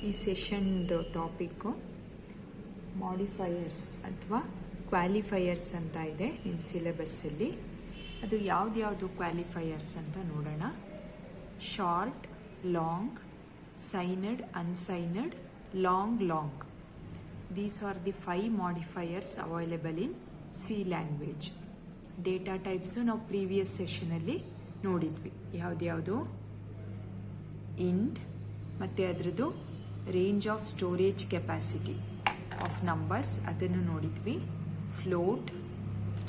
ಈ ಸೆಷನ್ದು topic modifiers ಅಥವಾ ಕ್ವಾಲಿಫೈಯರ್ಸ್ ಅಂತ ಇದೆ ನಿಮ್ಮ ಸಿಲೆಬಸ್ಸಲ್ಲಿ. ಅದು ಯಾವ್ದು ಕ್ವಾಲಿಫೈಯರ್ಸ್ ಅಂತ ನೋಡೋಣ. Short, long, signed, unsigned, long. These are the 5 modifiers available in C language. Data types ನಾವು ಪ್ರೀವಿಯಸ್ ಸೆಷನಲ್ಲಿ ನೋಡಿದ್ವಿ. ಯಾವ್ದು ಇಂಟ್ ಮತ್ತು ಅದರದ್ದು range of storage capacity of numbers ಅದನ್ನು ನೋಡಿದ್ವಿ. Float,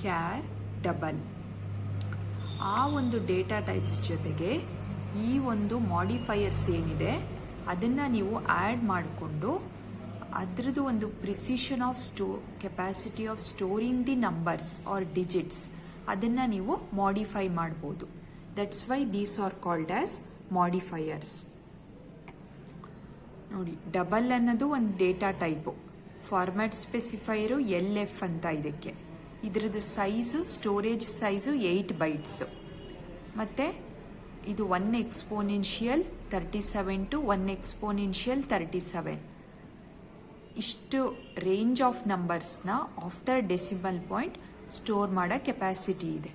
char, double. ಆ ಒಂದು ಡೇಟಾ ಟೈಪ್ಸ್ ಜೊತೆಗೆ ಈ ಒಂದು ಮಾಡಿಫೈಯರ್ಸ್ ಏನಿದೆ ಅದನ್ನು ನೀವು ಆ್ಯಡ್ ಮಾಡಿಕೊಂಡು ಅದರದ್ದು ಒಂದು precision of capacity of storing the numbers are digits ಅದನ್ನು ನೀವು ಮಾಡಿಫೈ ಮಾಡ್ಬೋದು. That's why these are called as modifiers. ನೋಡಿ, ಡಬಲ್ ಅನ್ನೋದು ಒಂದು ಡೇಟಾ ಟೈಪು. ಫಾರ್ಮ್ಯಾಟ್ ಸ್ಪೆಸಿಫೈರು LF ಅಂತ ಇದಕ್ಕೆ. ಇದರದ್ದು ಸೈಜು, ಸ್ಟೋರೇಜ್ ಸೈಜು 8 ಬೈಟ್ಸು. ಮತ್ತು ಇದು 1 ಎಕ್ಸ್ಪೋನೆನ್ಷಿಯಲ್ 37 to 1 ಎಕ್ಸ್ಪೋನೆನ್ಷಿಯಲ್ 37. ಇಷ್ಟು ರೇಂಜ್ ಆಫ್ ನಂಬರ್ಸ್ನ ಆಫ್ಟರ್ ಡೆಸಿಮಲ್ ಪಾಯಿಂಟ್ ಸ್ಟೋರ್ ಮಾಡೋ ಕೆಪಾಸಿಟಿ ಇದೆ.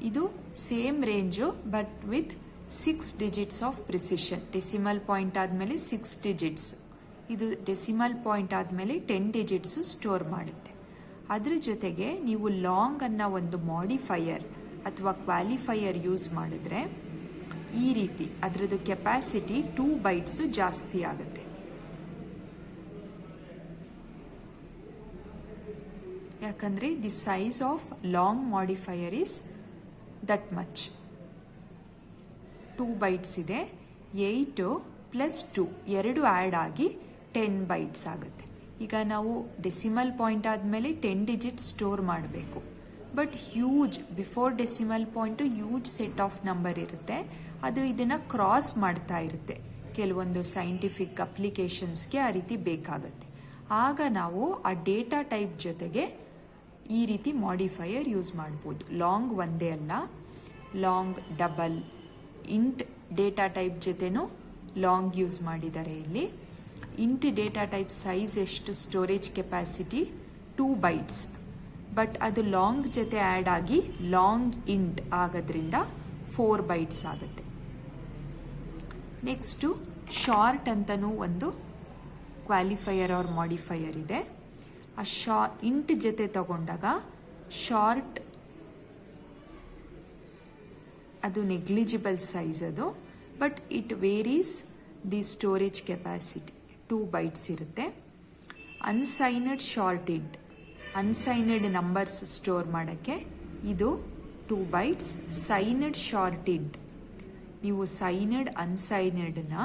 ಇದು same range but with 6 digits of precision. Decimal point ಆದಮೇಲೆ 6 ಡಿಜಿಟ್ಸ್, ಇದು ಡೆಸಿಮಲ್ ಪಾಯಿಂಟ್ ಆದಮೇಲೆ 10 ಡಿಜಿಟ್ಸು ಸ್ಟೋರ್ ಮಾಡುತ್ತೆ. ಅದ್ರ ಜೊತೆಗೆ ನೀವು ಲಾಂಗ್ ಅನ್ನೋ ಒಂದು ಮಾಡಿಫೈಯರ್ ಅಥವಾ ಕ್ವಾಲಿಫೈಯರ್ ಯೂಸ್ ಮಾಡಿದ್ರೆ ಈ ರೀತಿ ಅದರದ್ದು ಕೆಪಾಸಿಟಿ 2 ಬೈಟ್ಸು ಜಾಸ್ತಿ ಆಗುತ್ತೆ. ಯಾಕಂದರೆ the size of long modifier is that much. 2 bites ಇದೆ. 8 + 2 2 ಆ್ಯಡ್ ಆಗಿ 10 ಬೈಟ್ಸ್ ಆಗುತ್ತೆ. ಈಗ ನಾವು ಡೆಸಿಮಲ್ ಪಾಯಿಂಟ್ ಆದಮೇಲೆ 10 ಡಿಜಿಟ್ ಸ್ಟೋರ್ ಮಾಡಬೇಕು. But huge before decimal point huge set of number ಇರುತ್ತೆ. ಅದು ಇದನ್ನು ಕ್ರಾಸ್ ಮಾಡ್ತಾ ಇರುತ್ತೆ. ಕೆಲವೊಂದು ಸೈಂಟಿಫಿಕ್ ಅಪ್ಲಿಕೇಶನ್ಸ್ಗೆ ಆ ರೀತಿ ಬೇಕಾಗುತ್ತೆ. ಆಗ ನಾವು ಆ ಡೇಟಾ ಟೈಪ್ ಜೊತೆಗೆ ಈ ರೀತಿ ಮಾಡಿಫೈಯರ್ ಯೂಸ್ ಮಾಡ್ಬೋದು. ಲಾಂಗ್ ಒಂದೇ ಅಲ್ಲ, long, double, int data type ಜೊತೆನೂ ಲಾಂಗ್ ಯೂಸ್ ಮಾಡಿದ್ದಾರೆ ಇಲ್ಲಿ. ಇಂಟ್ ಡೇಟಾ ಟೈಪ್ ಸೈಜ್ ಎಷ್ಟು, ಸ್ಟೋರೇಜ್ ಕೆಪಾಸಿಟಿ 2 ಬೈಟ್ಸ್. ಬಟ್ ಅದು ಲಾಂಗ್ ಜೊತೆ ಆ್ಯಡ್ ಆಗಿ ಲಾಂಗ್ ಇಂಟ್ ಆಗೋದ್ರಿಂದ 4 ಬೈಟ್ಸ್ ಆಗುತ್ತೆ. ನೆಕ್ಸ್ಟು ಶಾರ್ಟ್ ಅಂತಲೂ ಒಂದು ಕ್ವಾಲಿಫೈಯರ್ ಆರ್ ಮಾಡಿಫೈಯರ್ ಇದೆ. ಆ ಇಂಟ್ ಜೊತೆ ತಗೊಂಡಾಗ ಶಾರ್ಟ್ ಅದು ನೆಗ್ಲಿಜಿಬಲ್ ಸೈಜ್ ಅದು, but it varies the storage capacity 2 bytes ಇರುತ್ತೆ. Unsigned short int, unsigned numbers store ಮಾಡೋಕ್ಕೆ ಇದು 2 ಬೈಟ್ಸ್. ಸೈನಡ್ ಶಾರ್ಟ್ ಇಂಟ್, ನೀವು ಸೈನಡ್ ಅನ್ಸೈನಡ್ನ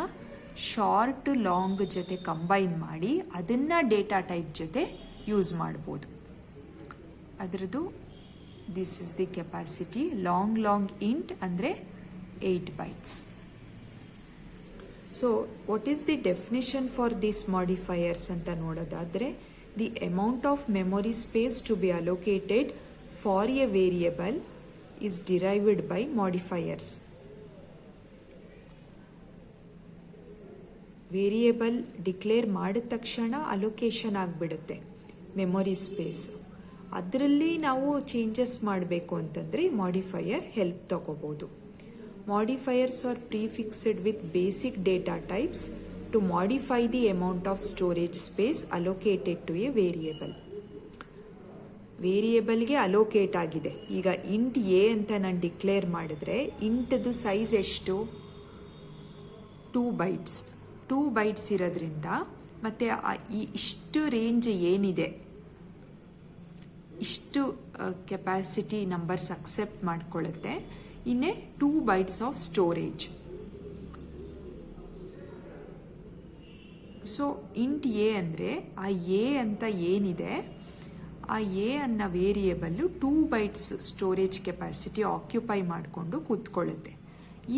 ಶಾರ್ಟ್ ಲಾಂಗ್ ಜೊತೆ ಕಂಬೈನ್ ಮಾಡಿ ಅದನ್ನು ಡೇಟಾ ಟೈಪ್ ಜೊತೆ ಯೂಸ್ ಮಾಡ್ಬೋದು. ಅದರದ್ದು this is the capacity. Long int ಅಂದರೆ 8 bytes. So what is the definition for this modifiers ಅಂತ ನೋಡೋದಾದರೆ, the amount of memory space to B allocated for A variable is derived by modifiers. Variable declare ಮಾಡಿದ ತಕ್ಷಣ allocation ಆಗಿಬಿಡುತ್ತೆ memory space. ಅದರಲ್ಲಿ ನಾವು changes ಮಾಡಬೇಕು ಅಂತಂದರೆ ಮಾಡಿಫೈಯರ್ ಹೆಲ್ಪ್ ತಗೋಬೋದು. Modifiers are prefixed with basic data types to modify the amount of storage space allocated to a variable. ವೇರಿಯೇಬಲ್ಗೆ allocate ಆಗಿದೆ. ಈಗ ಇಂಟ್ ಎ ಅಂತ ನಾನು ಡಿಕ್ಲೇರ್ ಮಾಡಿದ್ರೆ ಇಂಟ್ದು ಸೈಜ್ ಎಷ್ಟು, 2 ಬೈಟ್ಸ್. 2 ಬೈಟ್ಸ್ ಇರೋದ್ರಿಂದ ಮತ್ತು ಇಷ್ಟು ರೇಂಜ್ ಏನಿದೆ, ಇಷ್ಟು ಕೆಪಾಸಿಟಿ ನಂಬರ್ಸ್ ಅಕ್ಸೆಪ್ಟ್ ಮಾಡ್ಕೊಳ್ಳುತ್ತೆ. ಇನ್ನೇ 2 bytes of storage. So int a ಅಂದರೆ ಆ ಎ ಅಂತ ಏನಿದೆ, ಆ ಎ ಅನ್ನೋ variable 2 bytes storage capacity occupy ಮಾಡಿಕೊಂಡು ಕೂತ್ಕೊಳ್ಳುತ್ತೆ.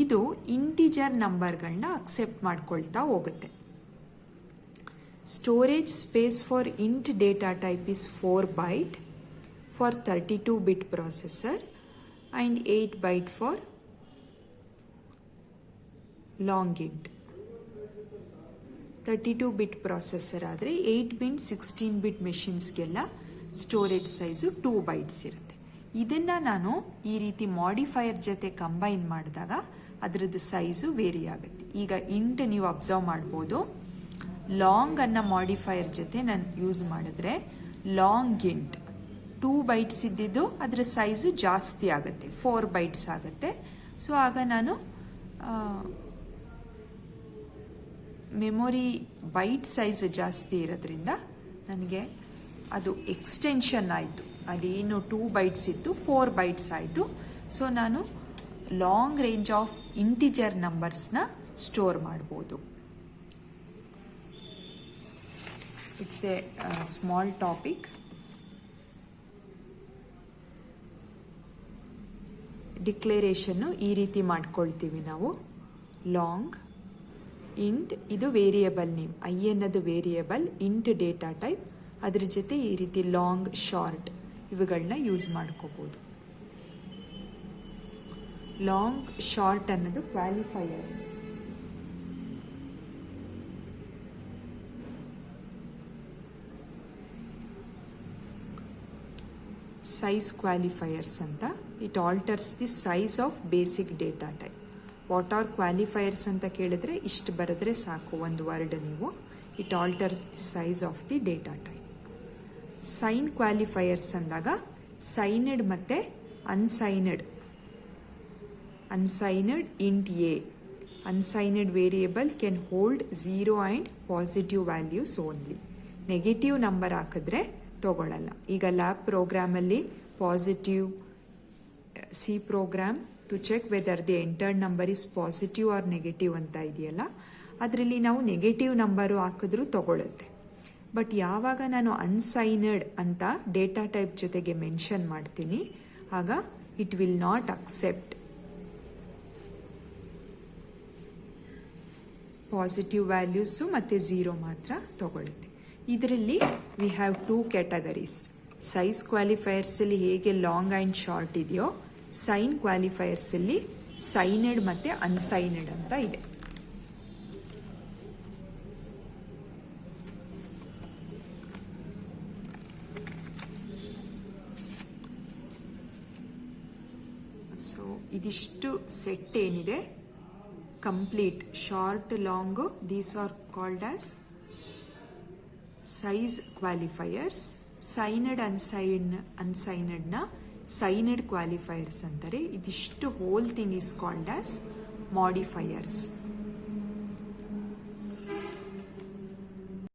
ಇದು ಇಂಟಿಜರ್ ನಂಬರ್ಗಳನ್ನ ಅಕ್ಸೆಪ್ಟ್ ಮಾಡ್ಕೊಳ್ತಾ ಹೋಗುತ್ತೆ. Storage space for int data type is 4 byte for 32-bit processor and 8 byte for long int. 32 bit processor ಆದರೆ 8 ಬಿಟ್ 16 ಬಿಟ್ ಮೆಷಿನ್ಸ್ಗೆಲ್ಲ ಸ್ಟೋರೇಜ್ ಸೈಜು 2 ಬೈಟ್ಸ್ ಇರುತ್ತೆ. ಇದನ್ನು ನಾನು ಈ ರೀತಿ ಮಾಡಿಫೈಯರ್ ಜೊತೆ ಕಂಬೈನ್ ಮಾಡಿದಾಗ ಅದರದ್ದು ಸೈಜು ವೇರಿ ಆಗುತ್ತೆ. ಈಗ ಇಂಟ್ ನೀವು ಅಬ್ಸರ್ವ್ ಮಾಡ್ಬೋದು, ಲಾಂಗ್ ಅನ್ನೋ ಮಾಡಿಫೈಯರ್ ಜೊತೆ ನಾನು ಯೂಸ್ ಮಾಡಿದ್ರೆ ಲಾಂಗ್ ಇಂಟ್ 2 ಬೈಟ್ಸ್ ಇದ್ದಿದ್ದು ಅದರ ಸೈಜು ಜಾಸ್ತಿ ಆಗುತ್ತೆ, 4 ಬೈಟ್ಸ್ ಆಗುತ್ತೆ. ಸೊ ಆಗ ನಾನು ಮೆಮೊರಿ ಬೈಟ್ ಸೈಜ್ ಜಾಸ್ತಿ ಇರೋದ್ರಿಂದ ನನಗೆ ಅದು ಎಕ್ಸ್ಟೆನ್ಷನ್ ಆಯಿತು. ಅದೇನು 2 ಬೈಟ್ಸ್ ಇತ್ತು 4 ಬೈಟ್ಸ್ ಆಯಿತು. ಸೊ ನಾನು ಲಾಂಗ್ ರೇಂಜ್ ಆಫ್ ಇಂಟಿಜರ್ ನಂಬರ್ಸ್ನ ಸ್ಟೋರ್ ಮಾಡ್ಬೋದು. It's a small topic. Declaration ಈ ರೀತಿ ಮಾಡ್ಕೊಳ್ತೀವಿ ನಾವು. ಲಾಂಗ್ ಇಂಟ್ ಇದು ವೇರಿಯಬಲ್ ನೇಮ್, ಐ ಅನ್ನೋದು ವೇರಿಯಬಲ್, ಇಂಟ್ ಡೇಟಾ ಟೈಪ್, ಅದ್ರ ಜೊತೆ ಈ ರೀತಿ ಲಾಂಗ್ ಶಾರ್ಟ್ ಇವುಗಳನ್ನ ಯೂಸ್ ಮಾಡ್ಕೋಬೋದು. ಲಾಂಗ್ ಶಾರ್ಟ್ ಅನ್ನೋದು ಕ್ವಾಲಿಫೈಯರ್ಸ್. ಸೈಜ್ ಕ್ವಾಲಿಫೈಯರ್ಸ್ ಅಂತ, it alters the size of basic data type. What are qualifiers ಅಂತ ಕೇಳಿದ್ರೆ ಇಷ್ಟು ಬರೆದ್ರೆ ಸಾಕು ಒಂದು ವರ್ಡ್ ನೀವು. It alters the size of the data type. Sign qualifiers ಅಂದಾಗ ಸೈನಡ್ ಮತ್ತು unsigned int a, unsigned variable can hold 0 and positive values only. Negative number ಹಾಕಿದ್ರೆ ತಗೊಳ್ಳಲ್ಲ. ಈಗ ಲ್ಯಾಬ್ ಪ್ರೋಗ್ರಾಮಲ್ಲಿ positive, C program to check whether the entered number is positive or negative ಅಂತ ಇದೆಯಲ್ಲ, ಅದರಲ್ಲಿ ನಾವು ನೆಗೆಟಿವ್ ನಂಬರು ಹಾಕಿದ್ರೂ ತಗೊಳುತ್ತೆ. ಬಟ್ ಯಾವಾಗ ನಾನು ಅನ್ಸೈನಡ್ ಅಂತ ಡೇಟಾ ಟೈಪ್ ಜೊತೆಗೆ ಮೆನ್ಷನ್ ಮಾಡ್ತೀನಿ ಆಗ it will not accept positive values ಮತ್ತು 0 ಮಾತ್ರ ತಗೊಳುತ್ತೆ. ಇದರಲ್ಲಿ ವಿ ಹ್ಯಾವ್ 2 ಕ್ಯಾಟಗರೀಸ್. ಸೈಜ್ ಕ್ವಾಲಿಫೈಯರ್ಸಲ್ಲಿ ಹೇಗೆ ಲಾಂಗ್ ಆ್ಯಂಡ್ ಶಾರ್ಟ್ ಇದೆಯೋ, ಸೈನ್ ಕ್ವಾಲಿಫೈಯರ್ಸಲ್ಲಿ ಸೈನಡ್ ಮತ್ತು ಅನ್ಸೈನಡ್ ಅಂತ ಇದೆ. ಸೊ ಇದಿಷ್ಟು ಸೆಟ್ ಏನಿದೆ complete, short long, these are called as size qualifiers. Signed ಅನ್ಸೈನಡ್ನ ಸೈನಡ್ ಕ್ವಾಲಿಫೈಯರ್ಸ್ ಅಂತಾರೆ. ಇದಿಷ್ಟು whole thing is called as modifiers.